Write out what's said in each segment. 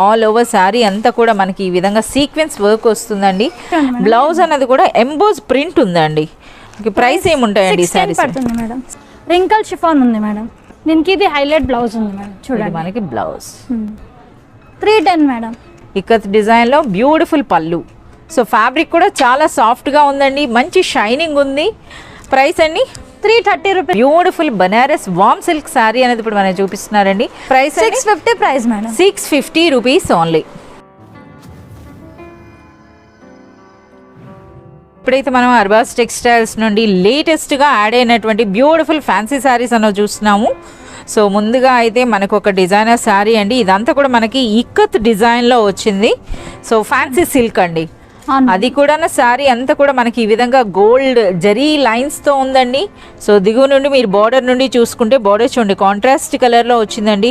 All over sari అంతా కూడా మనకి ఈ విధంగా సీక్వెన్స్ వర్క్ వస్తుందండి. బ్లౌజ్ అన్నది కూడా ఎంబోజ్ ప్రింట్ ఉందండి. ప్రైస్ ఏముంటాయండి ఈ శారీస్? పడుతుంది మేడం. రింకల్ షిఫాన్ ఉంది మేడం. దీనికి ఇది హైలైట్ బ్లౌజ్ ఉంది మేడం. చూడండి మనకి బ్లౌజ్ 310 మేడం. ఇక్కత్ డిజైన్ లో బ్యూటిఫుల్ పళ్ళు. సో ఫ్యాబ్రిక్ కూడా చాలా సాఫ్ట్ గా ఉందండి, మంచి షైనింగ్ ఉంది. ప్రైస్ అండి 330 రూపీస్. బ్యూటిఫుల్ బనారస్ వామ్ సిల్క్ శారీ అనేది ఇప్పుడు మనం చూపిస్తున్నారండి. Price 650 price madam. 650 rupees only. ఇప్పుడైతే మనం అర్బాస్ టెక్స్టైల్స్ నుండి లేటెస్ట్గా యాడ్ అయినటువంటి బ్యూటిఫుల్ ఫ్యాన్సీ శారీస్ అన్నది చూస్తున్నాము. సో ముందుగా అయితే మనకు ఒక డిజైనర్ శారీ అండి. ఇదంతా కూడా మనకి ఇక్కత్ డిజైన్లో వచ్చింది. సో ఫ్యాన్సీ సిల్క్ అండి, అది కూడా శారీ అంతా కూడా మనకి ఈ విధంగా గోల్డ్ జరీ లైన్స్తో ఉందండి. సో దిగువ నుండి మీరు బార్డర్ నుండి చూసుకుంటే బార్డర్ చూడండి కాంట్రాస్ట్ కలర్లో వచ్చిందండి.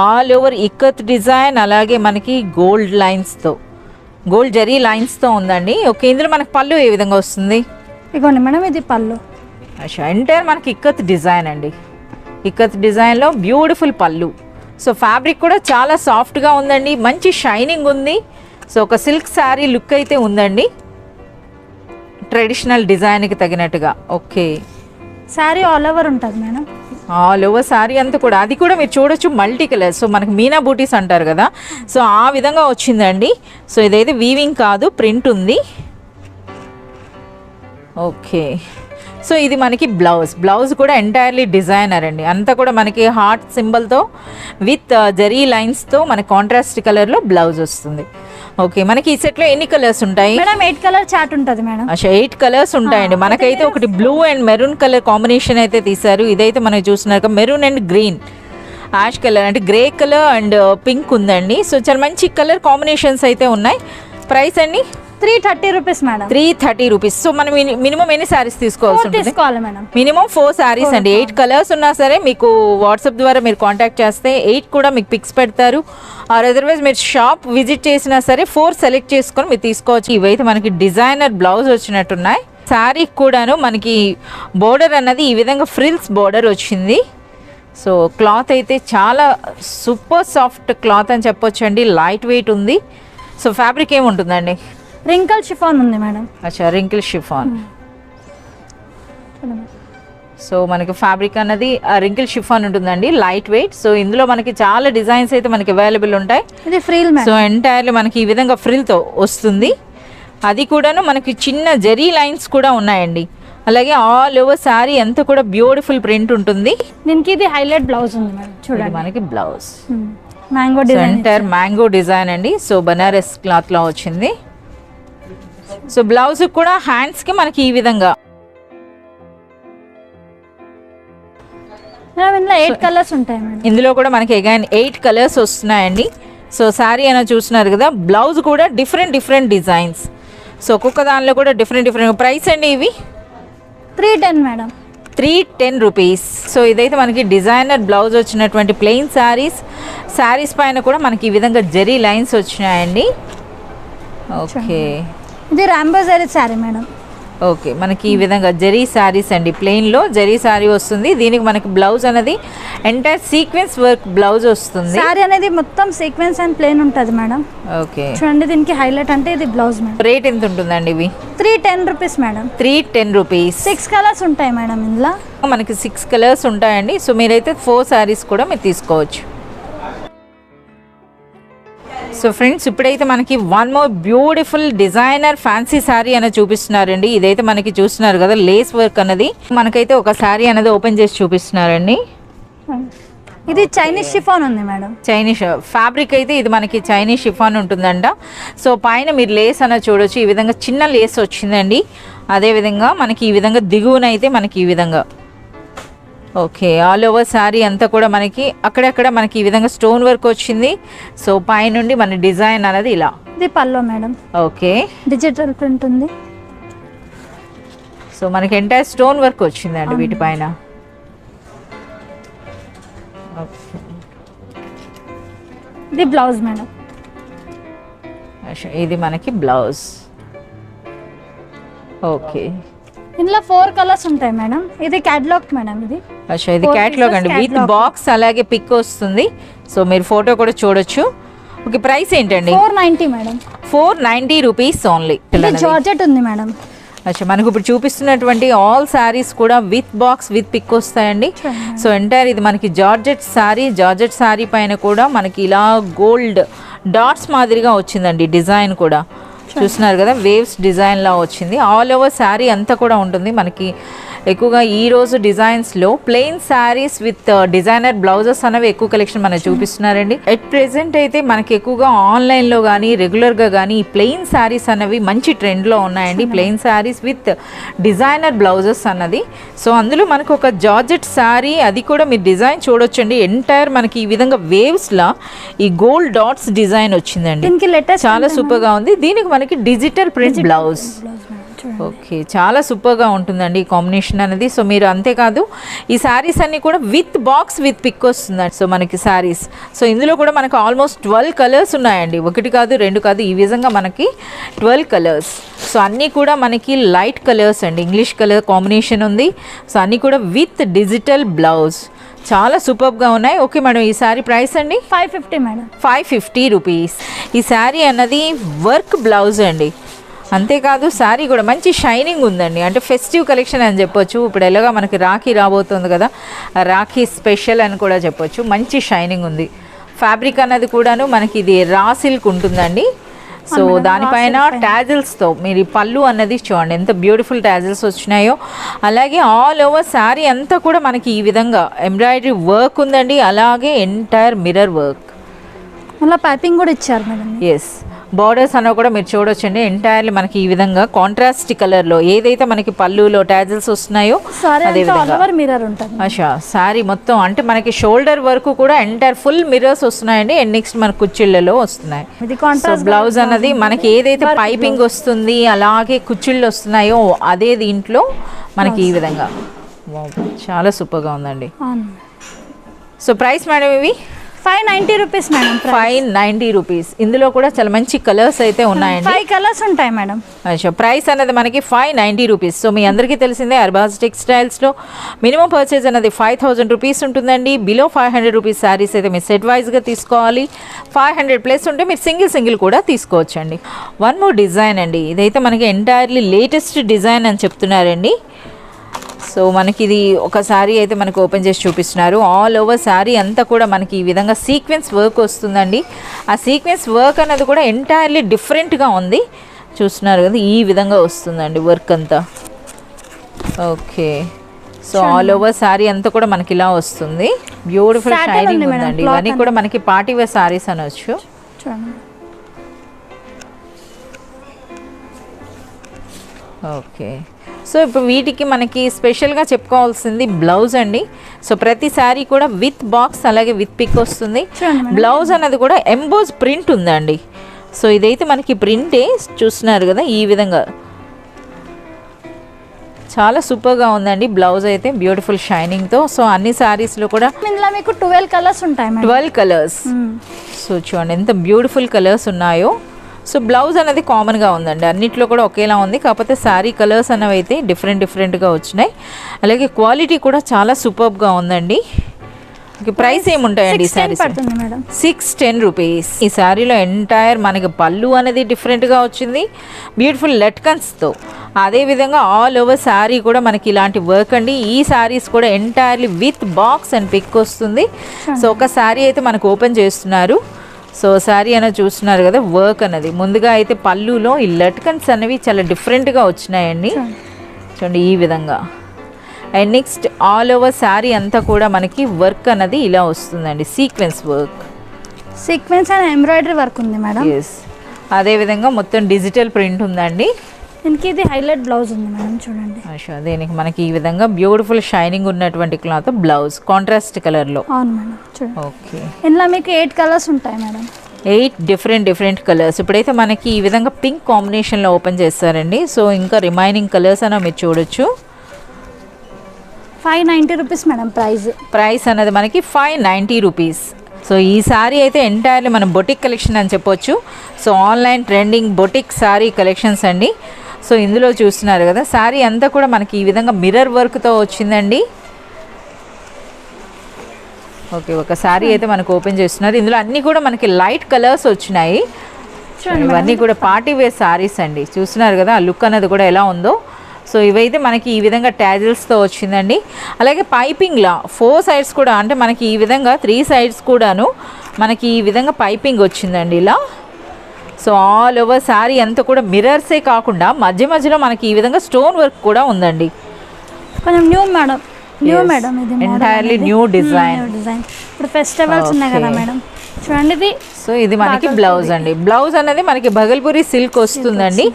ఆల్ ఓవర్ ఇక్కత్ డిజైన్, అలాగే మనకి గోల్డ్ లైన్స్తో, గోల్డ్ జరీ లైన్స్తో ఉందండి. ఓకే, ఇందులో మనకి పళ్ళు ఏ విధంగా వస్తుంది? ఇగోండి మేడం, ఇది పళ్ళు. ఎంటైర్ మనకి ఇక్కత్ డిజైన్ అండి. ఇక్కత్ డిజైన్లో బ్యూటిఫుల్ పళ్ళు. సో ఫ్యాబ్రిక్ కూడా చాలా సాఫ్ట్గా ఉందండి, మంచి షైనింగ్ ఉంది. సో ఒక సిల్క్ శారీ లుక్ అయితే ఉందండి, ట్రెడిషనల్ డిజైన్కి తగినట్టుగా. ఓకే, శారీ ఆల్ ఓవర్ ఉంటుంది మేడం. ఆల్ ఓవర్ శారీ అంతా కూడా, అది కూడా మీరు చూడొచ్చు మల్టీ కలర్. సో మనకి మీనా బూటీస్ అంటారు కదా, సో ఆ విధంగా వచ్చిందండి. సో ఇదైతే వీవింగ్ కాదు, ప్రింట్ ఉంది. ఓకే, సో ఇది మనకి బ్లౌజ్ కూడా ఎంటైర్లీ డిజైనర్ అండి. అంతా కూడా మనకి హార్ట్ సింబల్తో విత్ జరీ లైన్స్తో మనకి కాంట్రాస్ట్ కలర్లో బ్లౌజ్ వస్తుంది. ఓకే, మనకి ఈ సెట్లో ఎన్ని కలర్స్ ఉంటాయి మేడం? 8 కలర్ చార్ట్ ఉంటుంది మేడం. 8 కలర్స్ ఉంటాయండి. మనకైతే ఒకటి blue and maroon colour combination అయితే తీశారు. ఇదైతే మనకి చూస్తున్నారు maroon and green, ash colour అంటే గ్రే కలర్ అండ్ పింక్ ఉందండి. సో చాలా మంచి కలర్ కాంబినేషన్స్ అయితే ఉన్నాయి. ప్రైస్ అండి 330 రూపీస్ మేడం. 330 రూపీస్. సో మనం మినిమం ఎన్ని శారీస్ తీసుకోవాలి మేడం? మినిమం 4 శారీస్ అండి. 8 కలర్స్ ఉన్నా సరే మీకు వాట్సాప్ ద్వారా మీరు కాంటాక్ట్ చేస్తే 8 కూడా మీకు పిక్స్ పెడతారు. ఆర్ అదర్వైజ్ మీరు షాప్ విజిట్ చేసినా సరే 4 సెలెక్ట్ చేసుకొని మీరు తీసుకోవచ్చు. ఇవైతే మనకి డిజైనర్ బ్లౌజ్ వచ్చినట్టున్నాయి. శారీ కూడాను మనకి బోర్డర్ అన్నది ఈ విధంగా ఫ్రిల్స్ బోర్డర్ వచ్చింది. సో క్లాత్ అయితే చాలా సూపర్ సాఫ్ట్ క్లాత్ అని చెప్పొచ్చు అండి, లైట్ వెయిట్ ఉంది. సో ఫ్యాబ్రిక్ ఏముంటుందండి? రింకల్ షిఫాన్ ఉంది మేడం. అచ్చా, రింకిల్ షిఫాన్. సో మనకి ఫ్యాబ్రిక్ అన్నది రింకిల్ షిఫాన్ ఉంటుందండి, లైట్ వెయిట్. సో ఇందులో మనకి చాలా డిజైన్స్ అయితే మనకి అవైలబుల్ ఉంటాయి. ఇది ఫ్రిల్ మేడం. సో ఎంటైర్లీ మనకి ఈ విధంగా ఫ్రిల్తో వస్తుంది. అది కూడాను మనకి చిన్న జరీ లైన్స్ కూడా ఉన్నాయండి. అలాగే ఆల్ ఓవర్ శారీ అంతా కూడా బ్యూటిఫుల్ ప్రింట్ ఉంటుంది. దీనికి ఇది హైలైట్ బ్లౌజ్ ఉంది మేడం. చూడండి మనకి blouse mango design, entire mango design అండి. సో బనారస్ క్లాత్ లో వచ్చింది. సో బ్లౌజ్ కూడా హ్యాండ్స్ కి మనకి ఈ విధంగా ఇందులో 8 కలర్స్ ఉంటాయి మేడం. ఇందులో కూడా మనకి అగైన్ 8 కలర్స్ వస్తున్నాయండి. సో శారీ అయినా చూస్తున్నారు కదా, బ్లౌజ్ కూడా డిఫరెంట్ డిజైన్స్. సో ఒక్కొక్క దానిలో కూడా డిఫరెంట్ ప్రైస్ అండి. ఇవి 310 మేడం. 310 రూపీస్. సో ఇదైతే మనకి డిజైనర్ బ్లౌజ్ వచ్చినటువంటి ప్లెయిన్ శారీస్ పైన కూడా మనకి ఈ విధంగా జరీ లైన్స్ వచ్చినాయండి. ఓకే, ఇది Rambo zari sari madam. Okay, మనకి ఈ విధంగా జరీ శారీస్ అండి, ప్లెయిన్లో జరీ శారీ వస్తుంది. దీనికి మనకి బ్లౌజ్ అనేది ఎంటైర్ సీక్వెన్స్ వర్క్ బ్లౌజ్ వస్తుంది. శారీ అనేది మొత్తం సీక్వెన్స్ అండ్ ప్లెయిన్ ఉంటుంది మేడం. ఓకే, చూడండి దీనికి హైలైట్ అంటే ఇది బ్లౌజ్ మేడం. రేట్ ఎంత ఉంటుందండి ఇవి? 310 రూపీస్ మేడం. 310 రూపీస్. 6 కలర్స్ ఉంటాయి మేడం ఇందులో. మనకి 6 కలర్స్ ఉంటాయండి. సో మీరైతే 4 శారీస్ కూడా మీరు తీసుకోవచ్చు. సో ఫ్రెండ్స్, ఇప్పుడైతే మనకి one more beautiful designer fancy sari అనేది చూపిస్తున్నారండి. ఇదైతే మనకి చూస్తున్నారు కదా, లేస్ వర్క్ అన్నది మనకైతే ఒక శారీ అనేది ఓపెన్ చేసి చూపిస్తున్నారండి. ఇది చైనీస్ షిఫాన్ ఉంది మేడం. చైనీస్ ఫ్యాబ్రిక్ అయితే ఇది మనకి చైనీస్ షిఫాన్ ఉంటుందంట. సో పైన మీరు లేస్ అనేది చూడొచ్చు, ఈ విధంగా చిన్న లేస్ వచ్చిందండి. అదేవిధంగా మనకి ఈ విధంగా దిగువన అయితే మనకి ఈ విధంగా ఓకే ఆల్ ఓవర్ శారీ అంతా కూడా మనకి అక్కడక్కడ మనకి ఈ విధంగా స్టోన్ వర్క్ వచ్చింది. సో పైనుండి మన డిజైన్ అనేది ఇలా. ఇది పల్లో మేడం. ఓకే, డిజిటల్ ప్రింట్ ఉంది. సో మనకి ఎంటైర్ స్టోన్ వర్క్ వచ్చిందండి వీటిపైన. ఇది బ్లౌజ్ మేడం. ఇది మనకి బ్లౌజ్. ఓకే, ఇందులో 4 కలర్స్ ఉంటాయి మేడం. ఇది క్యాటలాగ్ మేడం. ఇది క్యాటలాగ్ అండి, విత్ బాక్స్ అలాగే పిక్ వస్తుంది. సో మీరు ఫోటో కూడా చూడొచ్చు. ఓకే, ప్రైస్ ఏంటండి? 490 మేడం. 490 rupees only. జార్జెట్ ఉంది మేడం. అచ్చా, మనకు ఇప్పుడు చూపిస్తున్నటువంటి ఆల్ శారీస్ కూడా విత్ బాక్స్ విత్ పిక్ వస్తాయండి. సో ఎంటైర్ ఇది మనకి జార్జెట్ శారీ. జార్జెట్ శారీ పైన కూడా మనకి ఇలా గోల్డ్ డాట్స్ మాదిరిగా వచ్చిందండి డిజైన్ కూడా. చూస్తున్నారు కదా, వేవ్స్ డిజైన్ లా వచ్చింది. ఆల్ ఓవర్ శారీ అంతా కూడా ఉంటుంది మనకి. ఎక్కువగా ఈరోజు డిజైన్స్లో plain saris with designer blouses అనేవి ఎక్కువ కలెక్షన్ మనకు చూపిస్తున్నారండి. ఎట్ ప్రెసెంట్ అయితే మనకి ఎక్కువగా ఆన్లైన్లో కానీ రెగ్యులర్గా కానీ ఈ ప్లెయిన్ శారీస్ అనేవి మంచి ట్రెండ్లో ఉన్నాయండి. Plain saris with designer blouses అన్నది. సో అందులో మనకు ఒక జార్జెట్ శారీ, అది కూడా మీరు డిజైన్ చూడొచ్చండి. ఎంటైర్ మనకి ఈ విధంగా వేవ్స్లా ఈ గోల్డ్ డాట్స్ డిజైన్ వచ్చిందండి. చాలా సూపర్గా ఉంది. దీనికి మనకి డిజిటల్ ప్రింట్ బ్లౌజ్. ఓకే, చాలా సూపర్గా ఉంటుందండి ఈ కాంబినేషన్ అనేది. సో మీరు అంతేకాదు ఈ శారీస్ అన్నీ కూడా విత్ బాక్స్ విత్ పిక్ వస్తుందండి. సో మనకి శారీస్, సో ఇందులో కూడా మనకు ఆల్మోస్ట్ 12 కలర్స్ ఉన్నాయండి. ఒకటి కాదు, రెండు కాదు, ఈ విధంగా మనకి 12 కలర్స్. సో అన్నీ కూడా మనకి లైట్ కలర్స్ అండి, ఇంగ్లీష్ కలర్ కాంబినేషన్ ఉంది. సో అన్నీ కూడా విత్ డిజిటల్ బ్లౌజ్. చాలా సూపర్గా ఉన్నాయి. ఓకే మేడం, ఈ శారీ ప్రైస్ అండి? 550 మేడం. 550 రూపీస్. ఈ శారీ అన్నది వర్క్ బ్లౌజ్ అండి. అంతేకాదు శారీ కూడా మంచి షైనింగ్ ఉందండి. అంటే ఫెస్టివ్ కలెక్షన్ అని చెప్పొచ్చు. ఇప్పుడు ఎలాగా మనకి రాఖీ రాబోతుంది కదా, రాఖీ స్పెషల్ అని కూడా చెప్పొచ్చు. మంచి షైనింగ్ ఉంది. ఫ్యాబ్రిక్ అన్నది కూడాను మనకి ఇది రా సిల్క్ ఉంటుందండి. సో దానిపైన టాజిల్స్తో మీరు ఈ పళ్ళు అన్నది చూడండి ఎంత బ్యూటిఫుల్ టాజిల్స్ వచ్చినాయో. అలాగే ఆల్ ఓవర్ శారీ అంతా కూడా మనకి ఈ విధంగా ఎంబ్రాయిడరీ వర్క్ ఉందండి. అలాగే ఎంటైర్ మిర్రర్ వర్క్, అలా పైపింగ్ కూడా ఇచ్చారు మేడం. ఎస్, బార్డర్స్ అన్న కూడా మీరు చూడొచ్చండి. ఎంటైర్లీ మనకి ఈ విధంగా కాంట్రాస్ట్ కలర్లో ఏదైతే మనకి పళ్ళులో టాజిల్స్ వస్తున్నాయో అదే విధంగా అచ్చా శారీ మొత్తం అంటే మనకి షోల్డర్ వరకు కూడా ఎంటైర్ ఫుల్ మిర్రర్స్ వస్తున్నాయండి. అండ్ నెక్స్ట్ మన కుచ్చిళ్ళలో వస్తున్నాయి. బ్లౌజ్ అన్నది మనకి ఏదైతే పైపింగ్ వస్తుంది అలాగే కుచ్చిళ్ళు వస్తున్నాయో అదే దీంట్లో మనకి ఈ విధంగా చాలా సూపర్గా ఉందండి. సో ప్రైస్ మేడం ఇవి 590 రూపీస్ మేడం. 590 రూపీస్. ఇందులో కూడా చాలా మంచి కలర్స్ అయితే ఉన్నాయండి. 5 కలర్స్ ఉంటాయి మేడం. అచ్చా, ప్రైస్ అనేది మనకి 590 రూపీస్. సో మీ అందరికీ తెలిసిందే అర్బాజ్ టెక్స్టైల్స్లో మినిమం పర్చేజ్ అనేది 5000 రూపీస్ ఉంటుందండి. బిలో 500 రూపీస్ శారీస్ అయితే మీరు సెట్ వైజ్గా తీసుకోవాలి. 500 ప్లస్ ఉంటే మీరు సింగిల్ కూడా తీసుకోవచ్చండి. వన్ మోర్ డిజైన్ అండి. ఇదైతే మనకి ఎంటైర్లీ లేటెస్ట్ డిజైన్ అని చెప్తున్నారండి. సో మనకి ఇది ఒక శారీ అయితే మనకు ఓపెన్ చేసి చూపిస్తున్నారు. ఆల్ ఓవర్ శారీ అంతా కూడా మనకి ఈ విధంగా సీక్వెన్స్ వర్క్ వస్తుందండి. ఆ సీక్వెన్స్ వర్క్ అనేది కూడా ఎంటైర్లీ డిఫరెంట్గా ఉంది. చూస్తున్నారు కదా, ఈ విధంగా వస్తుందండి వర్క్ అంతా. Okay, so all over sari అంతా కూడా మనకి ఇలా వస్తుంది. బ్యూటిఫుల్ షైనింగ్ ఉందండి. ఇవన్నీ కూడా మనకి పార్టీ వేర్ శారీస్ అనొచ్చు. ఓకే, సో ఇప్పుడు వీటికి మనకి స్పెషల్గా చెప్పుకోవాల్సింది బ్లౌజ్ అండి. సో ప్రతి శారీ కూడా విత్ బాక్స్ అలాగే విత్ పిక్ వస్తుంది. బ్లౌజ్ అన్నది కూడా ఎంబోజ్ ప్రింట్ ఉందండి. సో ఇదైతే మనకి ప్రింటే చూస్తున్నారు కదా, ఈ విధంగా చాలా సూపర్గా ఉందండి. బ్లౌజ్ అయితే బ్యూటిఫుల్ షైనింగ్తో. సో అన్ని శారీస్లో కూడా ఇందులో మీకు 12 కలర్స్ ఉంటాయి. 12 కలర్స్. సో చూడండి ఎంత బ్యూటిఫుల్ కలర్స్ ఉన్నాయో. సో బ్లౌజ్ అనేది కామన్గా ఉందండి, అన్నిట్లో కూడా ఒకేలా ఉంది. కాకపోతే శారీ కలర్స్ అనేవి అయితే డిఫరెంట్గా వచ్చినాయి. అలాగే క్వాలిటీ కూడా చాలా సూపర్గా ఉందండి. ప్రైస్ ఏముంటాయండి ఈ శారీస్? 610 రూపీస్. ఈ శారీలో ఎంటైర్ మనకి పళ్ళు అనేది డిఫరెంట్గా వచ్చింది బ్యూటిఫుల్ లెట్కన్స్తో. అదేవిధంగా ఆల్ ఓవర్ శారీ కూడా మనకి ఇలాంటి వర్క్ అండి. ఈ శారీస్ కూడా entirely with box and pick వస్తుంది. సో ఒక శారీ అయితే మనకు ఓపెన్ చేస్తున్నారు. సో శారీ అనేది చూస్తున్నారు కదా, వర్క్ అనేది ముందుగా అయితే పళ్ళులో ఈ లట్కన్స్ అనేవి చాలా డిఫరెంట్గా వచ్చినాయండి. చూడండి ఈ విధంగా. And next all over sari అంతా కూడా మనకి వర్క్ అనేది ఇలా వస్తుందండి. Sequence work, sequence and embroidery work ఉంది మేడం. ఎస్, అదేవిధంగా మొత్తం డిజిటల్ ప్రింట్ ఉందండి. దీనికి ఇది హైలైట్ బ్లౌజ్ ఉంది మేడం. చూడండి, దీనికి మనకి ఈ విధంగా బ్యూటిఫుల్ షైనింగ్ ఉన్నటువంటి క్లాత్ బ్లౌజ్ కాంట్రాస్ట్ కలర్లో. అవును మేడం, చూడండి. ఓకే, ఇందులో మీకు 8 కలర్స్ ఉంటాయి మేడం. 8 different colours. ఇప్పుడైతే మనకి ఈ విధంగా పింక్ కాంబినేషన్లో ఓపెన్ చేస్తారండి. సో ఇంకా రిమైనింగ్ కలర్స్ అన్న మీరు చూడొచ్చు. 590 రూపీస్ మేడం ప్రైస్ అనేది మనకి 590 రూపీస్. సో ఈ శారీ అయితే ఎంటైర్లీ మన బొటిక్ కలెక్షన్ అని చెప్పొచ్చు. So online trending boutique sari collections అండి. సో ఇందులో చూస్తున్నారు కదా, శారీ అంతా కూడా మనకి ఈ విధంగా మిర్రర్ వర్క్తో వచ్చిందండి. ఓకే, ఒక శారీ అయితే మనకు ఓపెన్ చేస్తున్నారు. ఇందులో అన్నీ కూడా మనకి లైట్ కలర్స్ వచ్చినాయి. ఇవన్నీ కూడా పార్టీ వేర్ శారీస్ అండి. చూస్తున్నారు కదా ఆ లుక్ అనేది కూడా ఎలా ఉందో. సో ఇవైతే మనకి ఈ విధంగా ట్యాజిల్స్తో వచ్చిందండి. అలాగే పైపింగ్లా 4 సైడ్స్ కూడా, అంటే మనకి ఈ విధంగా 3 సైడ్స్ కూడాను మనకి ఈ విధంగా పైపింగ్ వచ్చిందండి ఇలా. సో ఆల్ ఓవర్ శారీ అంతా కూడా మిర్రర్సే కాకుండా మధ్య మధ్యలో మనకి ఈ విధంగా స్టోన్ వర్క్ కూడా ఉందండి. కొంచెం న్యూ మేడం, న్యూ మేడం, ఇది ఎంటైర్లీ న్యూ డిజైన్. ఇప్పుడు ఫెస్టివల్స్ ఉన్నాయి కదా మేడం, చూడండి ఇది. సో ఇది మనకి బ్లౌజ్ అండి. బ్లౌజ్ అనేది మనకి భగల్పూరి సిల్క్ వస్తుందండి.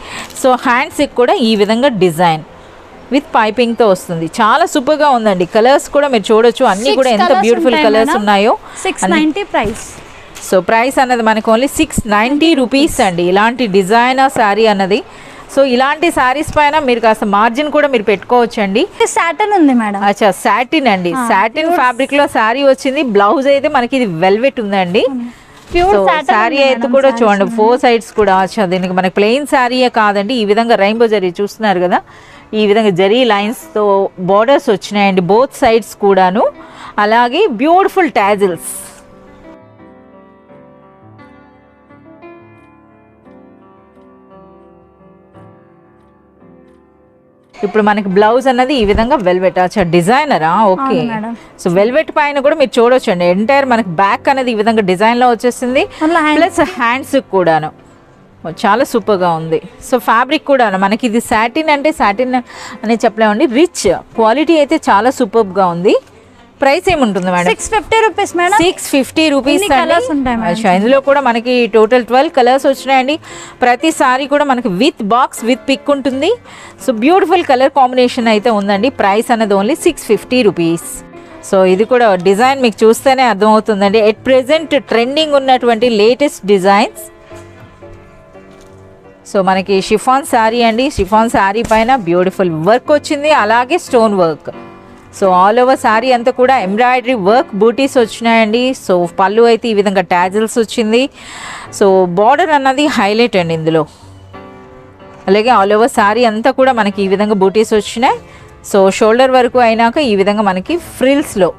సో హ్యాండ్స్కి కూడా ఈ విధంగా డిజైన్ విత్ పైపింగ్తో వస్తుంది. చాలా సూపర్గా ఉందండి. కలర్స్ కూడా మీరు చూడొచ్చు, అన్నీ కూడా ఎంత బ్యూటిఫుల్ కలర్స్ ఉన్నాయో. 690 ప్రైస్. సో ప్రైస్ అన్నది మనకు ఓన్లీ 690 రూపీస్ అండి ఇలాంటి డిజైనర్ శారీ అన్నది. సో ఇలాంటి శారీస్ పైన మీరు కాస్త మార్జిన్ కూడా మీరు పెట్టుకోవచ్చండి. సాటిన్ ఉంది మేడం. అచ్చా, సాటిన్ అండి. సాటిన్ ఫ్యాబ్రిక్ లో శారీ వచ్చింది. బ్లౌజ్ అయితే మనకి ఇది వెల్వెట్ ఉందండి. శారీ అయితే కూడా చూడండి 4 సైడ్స్ కూడా. అచ్చా, దీనికి మనకి ప్లెయిన్ శారీయే కాదండి, ఈ విధంగా రెయిన్బో జరీ చూస్తున్నారు కదా, ఈ విధంగా జరీ లైన్స్తో బోర్డర్స్ వచ్చినాయండి బోత్ సైడ్స్ కూడాను. అలాగే బ్యూటిఫుల్ టాజిల్స్. ఇప్పుడు మనకి బ్లౌజ్ అన్నది ఈ విధంగా వెల్వెట్. అచ్చా, డిజైనరా? ఓకే. సో వెల్వెట్ పైన కూడా మీరు చూడొచ్చండి, ఎంటైర్ మనకి బ్యాక్ అనేది ఈ విధంగా డిజైన్ లో వచ్చేసింది. ప్లస్ హ్యాండ్స్ కూడాను చాలా సూపర్గా ఉంది. సో ఫ్యాబ్రిక్ కూడా మనకి ఇది సాటిన్, అంటే సాటిన్ అని చెప్పలేమండి, రిచ్ క్వాలిటీ అయితే చాలా సూపర్గా ఉంది. ప్రైస్ ఏముంటుంది మేడం? 650 rupees madam. 650 రూపీస్ అండి. ఇందులో కూడా మనకి టోటల్ 12 కలర్స్ వచ్చినాయండి. ప్రతి సారీ కూడా మనకి విత్ బాక్స్ విత్ పిక్ ఉంటుంది. సో బ్యూటిఫుల్ కలర్ కాంబినేషన్ అయితే ఉందండి. ప్రైస్ అనేది ఓన్లీ 650 రూపీస్. సో ఇది కూడా డిజైన్ మీకు చూస్తేనే అర్థమవుతుందండి, ఎట్ ప్రెజెంట్ ట్రెండింగ్ ఉన్నటువంటి లేటెస్ట్ డిజైన్స్. సో మనకి షిఫాన్ శారీ అండి. షిఫాన్ శారీ పైన బ్యూటిఫుల్ వర్క్ వచ్చింది, అలాగే stone work. So all over sari అంతా కూడా ఎంబ్రాయిడరీ వర్క్ బూటీస్ వచ్చినాయండి. సో పళ్ళు అయితే ఈ విధంగా టాజిల్స్ వచ్చింది. సో బార్డర్ అన్నది హైలైట్ అండి ఇందులో. అలాగే ఆల్ ఓవర్ శారీ అంతా కూడా మనకి ఈ విధంగా బూటీస్ వచ్చినాయి. సో షోల్డర్ వరకు అయినాక ఈ విధంగా మనకి ఫ్రిల్స్లో.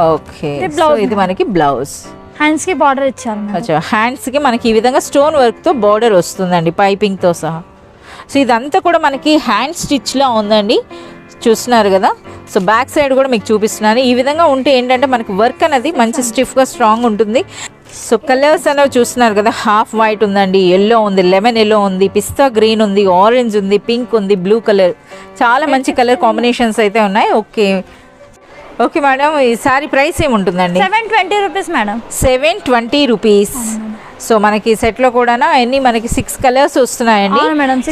ఓకే, సో ఇది మనకి బ్లౌజ్. హ్యాండ్స్ కి బార్డర్ ఇచ్చారు. అచ్చా, హ్యాండ్స్ కి మనకి ఈ విధంగా స్టోన్ వర్క్ తో బార్డర్ వస్తుందండి పైపింగ్ తో సహా. సో ఇదంతా కూడా మనకి హ్యాండ్ స్టిచ్ లా ఉందండి, చూస్తున్నారు కదా. సో బ్యాక్ సైడ్ కూడా మీకు చూపిస్తున్నాను. ఈ విధంగా ఉంటే ఏంటంటే మనకి వర్క్ అనేది మంచి స్టిఫ్ గా స్ట్రాంగ్ ఉంటుంది. సో కలర్స్ అనేవి చూస్తున్నారు కదా, హాఫ్ వైట్ ఉందండి, ఎల్లో ఉంది, లెమన్ ఎల్లో ఉంది, పిస్తా గ్రీన్ ఉంది, ఆరెంజ్ ఉంది, పింక్ ఉంది, బ్లూ కలర్, చాలా మంచి కలర్ కాంబినేషన్స్ అయితే ఉన్నాయి. ఓకే ఓకే మేడం, ఈ సారీ ప్రైస్ ఏముంటుందండి? 720 రూపీస్ మేడం. 720 రూపీస్. సో మనకి సెట్లో కూడా అన్ని మనకి 6 కలర్స్ వస్తున్నాయండి.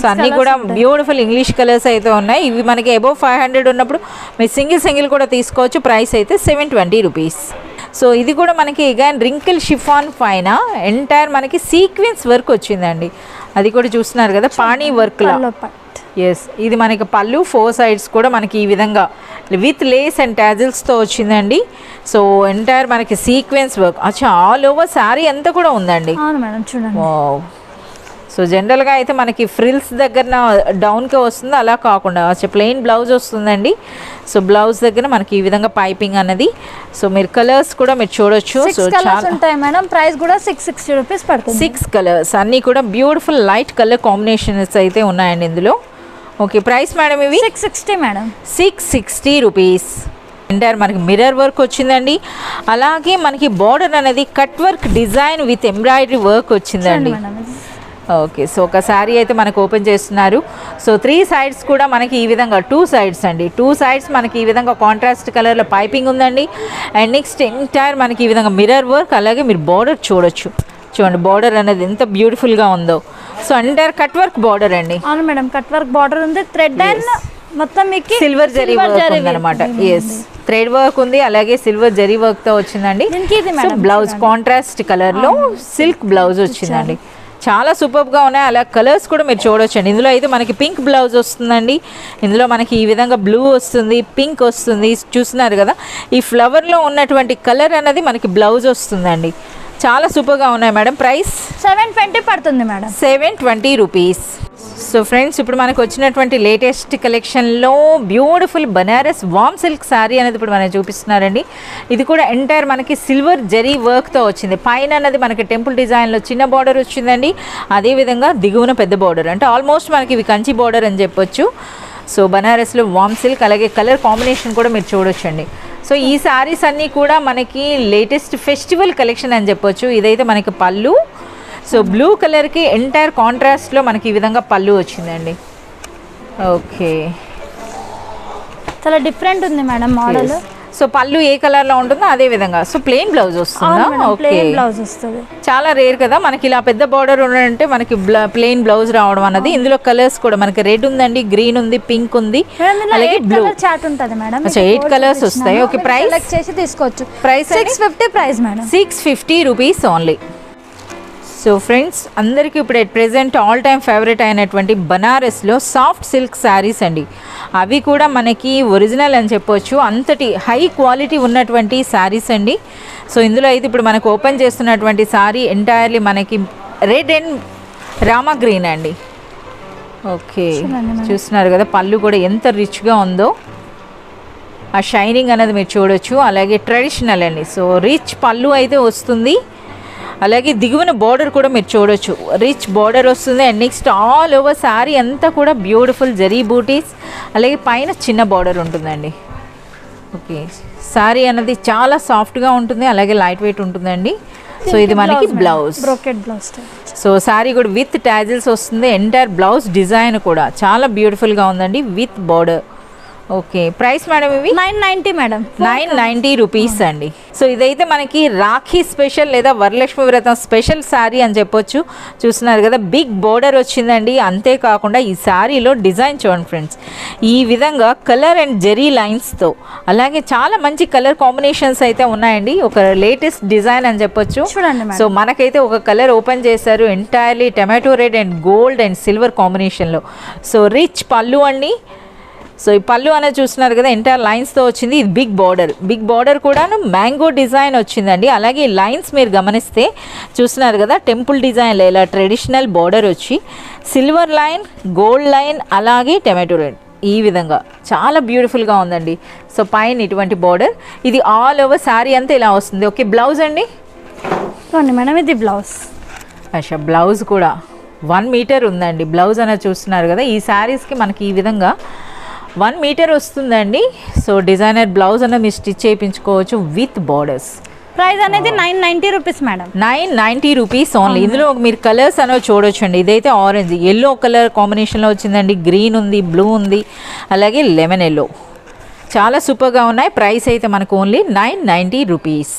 సో అన్నీ కూడా బ్యూటిఫుల్ ఇంగ్లీష్ కలర్స్ అయితే ఉన్నాయి. ఇవి మనకి అబోవ్ 500 ఉన్నప్పుడు మీరు సింగిల్ కూడా తీసుకోవచ్చు. ప్రైస్ అయితే 720 రూపీస్. సో ఇది కూడా మనకి అగైన్ రింకిల్ షిఫాన్ పైన ఎంటైర్ మనకి సీక్వెన్స్ వర్క్ వచ్చిందండి. అది కూడా చూస్తున్నారు కదా, పానీ వర్క్ లా. ఎస్, ఇది మనకి పళ్ళు 4 సైడ్స్ కూడా మనకి ఈ విధంగా విత్ లేస్ అండ్ టాజిల్స్తో వచ్చిందండి. సో ఎంటైర్ మనకి సీక్వెన్స్ వర్క్. అచ్చా, ఆల్ ఓవర్ శారీ అంతా కూడా ఉందండి. సో జనరల్గా అయితే మనకి ఫ్రిల్స్ దగ్గర డౌన్కే వస్తుంది, అలా కాకుండా ప్లెయిన్ బ్లౌజ్ వస్తుందండి. సో బ్లౌజ్ దగ్గర మనకి ఈ విధంగా పైపింగ్ అన్నది. సో మీరు కలర్స్ కూడా మీరు చూడొచ్చు. సో చాలా ఉంటాయి మేడం. ప్రైస్ కూడా 660 రూపీస్ పడుతుంది. 6 కలర్స్ అన్నీ కూడా బ్యూటిఫుల్ లైట్ కలర్ కాంబినేషన్స్ అయితే ఉన్నాయండి ఇందులో. ఓకే, ప్రైస్ మేడం ఇవి 660 మేడం. 660 రూపీస్. ఎంటైర్ మనకి మిర్రర్ వర్క్ వచ్చిందండి. అలాగే మనకి బార్డర్ అనేది cut work design with embroidery work వచ్చిందండి. ఓకే, సో ఒక శారీ అయితే మనకు ఓపెన్ చేస్తున్నారు. సో 3 సైడ్స్ కూడా మనకి ఈ విధంగా 2 సైడ్స్ అండి, 2 సైడ్స్ మనకి ఈ విధంగా కాంట్రాస్ట్ కలర్లో పైపింగ్ ఉందండి. అండ్ నెక్స్ట్ ఎంటైర్ మనకి ఈ విధంగా మిర్రర్ వర్క్. అలాగే మీరు బార్డర్ చూడొచ్చు, చూడండి బార్డర్ అనేది ఎంత బ్యూటిఫుల్గా ఉందో. So entire cut work border అండి. అవును మేడం, కట్ వర్క్ బార్డర్ ఉంది. థ్రెడ్ అండ్ మొత్తం మీకు సిల్వర్ జరీ వర్క్ ఉందన్నమాట. ఎస్, థ్రెడ్ వర్క్ ఉంది, అలాగే సిల్వర్ జరీ వర్క్ తో వచ్చిందండి. బ్లౌజ్ కాంట్రాస్ట్ కలర్ లో సిల్క్ బ్లౌజ్ వచ్చిందండి. చాలా సూపర్గా ఉన్నాయి. అలా కలర్స్ కూడా మీరు చూడొచ్చండి. ఇందులో అయితే మనకి పింక్ బ్లౌజ్ వస్తుందండి. ఇందులో మనకి ఈ విధంగా బ్లూ వస్తుంది, పింక్ వస్తుంది. చూస్తున్నారు కదా, ఈ ఫ్లవర్లో ఉన్నటువంటి కలర్ అనేది మనకి బ్లౌజ్ వస్తుందండి. చాలా సూపర్గా ఉన్నాయి మేడం. ప్రైస్ 720 పడుతుంది మేడం. 720 రూపీస్. సో ఫ్రెండ్స్, ఇప్పుడు మనకు వచ్చినటువంటి లేటెస్ట్ కలెక్షన్లో బ్యూటిఫుల్ బనారస్ వామ్ సిల్క్ శారీ అనేది ఇప్పుడు మనకి చూపిస్తున్నారండి. ఇది కూడా ఎంటైర్ మనకి సిల్వర్ జరీ వర్క్తో వచ్చింది. పైన అన్నది మనకి టెంపుల్ డిజైన్లో చిన్న బార్డర్ వచ్చిందండి, అదేవిధంగా దిగువన పెద్ద బార్డర్, అంటే ఆల్మోస్ట్ మనకి ఇవి కంచి బార్డర్ అని చెప్పొచ్చు. సో బనారస్లో వామ్ సిల్క్, అలాగే కలర్ కాంబినేషన్ కూడా మీరు చూడొచ్చండి. సో ఈ శారీస్ అన్నీ కూడా మనకి లేటెస్ట్ ఫెస్టివల్ కలెక్షన్ అని చెప్పొచ్చు. ఇదైతే మనకి పళ్ళు, సో బ్లూ కలర్కి ఎంటైర్ కాంట్రాస్ట్లో మనకి ఈ విధంగా పళ్ళు వచ్చిందండి. ఓకే, చాలా డిఫరెంట్ ఉంది మేడం మోడల్. సో పళ్ళు ఏ కలర్లో ఉంటుందో అదే విధంగా. సో ప్లెయిన్ బ్లౌజ్ వస్తుందా? ఓకే, బ్లౌజ్ వస్తుంది. చాలా రేర్ కదా మనకి ఇలా పెద్ద బార్డర్ ఉండాలంటే మనకి ప్లెయిన్ బ్లౌజ్ రావడం అన్నది. ఇందులో కలర్స్ కూడా మనకి రెడ్ ఉందండి, గ్రీన్ ఉంది, పింక్ ఉంది, అలాగే బ్లూ చాట్ ఉంటుంది మేడం. 8 కలర్స్ వస్తాయి. ఓకే, ప్రైస్ సెలెక్ట్ చేసి తీసుకోవచ్చు. Price 650 price madam, 650 rupees only. So friends, అందరికీ ఇప్పుడు at present all time favourite అయినటువంటి బనారస్లో సాఫ్ట్ సిల్క్ శారీస్ అండి. అవి కూడా మనకి ఒరిజినల్ అని చెప్పొచ్చు, అంతటి హై క్వాలిటీ ఉన్నటువంటి శారీస్ అండి. సో ఇందులో అయితే ఇప్పుడు మనకు ఓపెన్ చేస్తున్నటువంటి శారీ ఎంటైర్లీ మనకి రెడ్ అండ్ రామా గ్రీన్ అండి. ఓకే, చూస్తున్నారు కదా పళ్ళు కూడా ఎంత రిచ్గా ఉందో, ఆ షైనింగ్ అనేది మీరు చూడొచ్చు. అలాగే ట్రెడిషనల్ అండి, సో రిచ్ పళ్ళు అయితే వస్తుంది, అలాగే దిగువన బార్డర్ కూడా మీరు చూడొచ్చు, రిచ్ బార్డర్ వస్తుంది. And next all over sari అంతా కూడా బ్యూటిఫుల్ జరీ బూటీస్, అలాగే పైన చిన్న బార్డర్ ఉంటుందండి. ఓకే, శారీ అనేది చాలా సాఫ్ట్గా ఉంటుంది, అలాగే లైట్ వెయిట్ ఉంటుందండి. సో ఇది మనకి blouse, brocade blouse. So sari కూడా విత్ టాజిల్స్ వస్తుంది. ఎంటైర్ బ్లౌజ్ డిజైన్ కూడా చాలా బ్యూటిఫుల్గా ఉందండి with border. Okay, price madam ఇవి 990 మేడం, 990 రూపీస్ అండి. సో ఇదైతే మనకి రాఖీ స్పెషల్ లేదా వరలక్ష్మి వ్రతం స్పెషల్ శారీ అని చెప్పొచ్చు. చూస్తున్నారు కదా బిగ్ బోర్డర్ వచ్చిందండి. అంతేకాకుండా ఈ శారీలో డిజైన్ చూడండి ఫ్రెండ్స్, ఈ విధంగా కలర్ అండ్ జెరీ లైన్స్తో, అలాగే చాలా మంచి కలర్ కాంబినేషన్స్ అయితే ఉన్నాయండి. ఒక లేటెస్ట్ డిజైన్ అని చెప్పొచ్చు. చూడండి, సో మనకైతే ఒక కలర్ ఓపెన్ చేశారు, entirely tomato red and gold and silver కాంబినేషన్లో. సో రిచ్ పళ్ళు అండి. సో ఈ పళ్ళు అనేది చూస్తున్నారు కదా ఎంటైర్ లైన్స్తో వచ్చింది. ఇది బిగ్ బార్డర్ కూడాను మ్యాంగో డిజైన్ వచ్చిందండి. అలాగే లైన్స్ మీరు గమనిస్తే చూస్తున్నారు కదా టెంపుల్ డిజైన్లో ఇలా ట్రెడిషనల్ బార్డర్ వచ్చి సిల్వర్ లైన్, గోల్డ్ లైన్, అలాగే టమాటో రెడ్, ఈ విధంగా చాలా బ్యూటిఫుల్గా ఉందండి. సో పైన ఇటువంటి బార్డర్, ఇది ఆల్ ఓవర్ శారీ అంతా ఇలా వస్తుంది. ఓకే, బ్లౌజ్ అండి మేడం, ఇది బ్లౌజ్. అచ్చా, బ్లౌజ్ కూడా 1 మీటర్ ఉందండి. బ్లౌజ్ అనేది చూస్తున్నారు కదా, ఈ శారీస్కి మనకి ఈ విధంగా 1 మీటర్ వస్తుందండి. సో డిజైనర్ బ్లౌజ్ అనేది మీరు స్టిచ్ చేయించుకోవచ్చు విత్ బార్డర్స్. ప్రైస్ అనేది 990 రూపీస్ మేడం, 990 రూపీస్ ఓన్లీ. ఇందులో మీరు కలర్స్ అనేవి చూడొచ్చు అండి. ఇదైతే ఆరెంజ్, ఎల్లో కలర్ కాంబినేషన్లో వచ్చిందండి, గ్రీన్ ఉంది, బ్లూ ఉంది, అలాగే లెమన్ ఎల్లో, చాలా సూపర్గా ఉన్నాయి. ప్రైస్ అయితే మనకు ఓన్లీ 990 రూపీస్.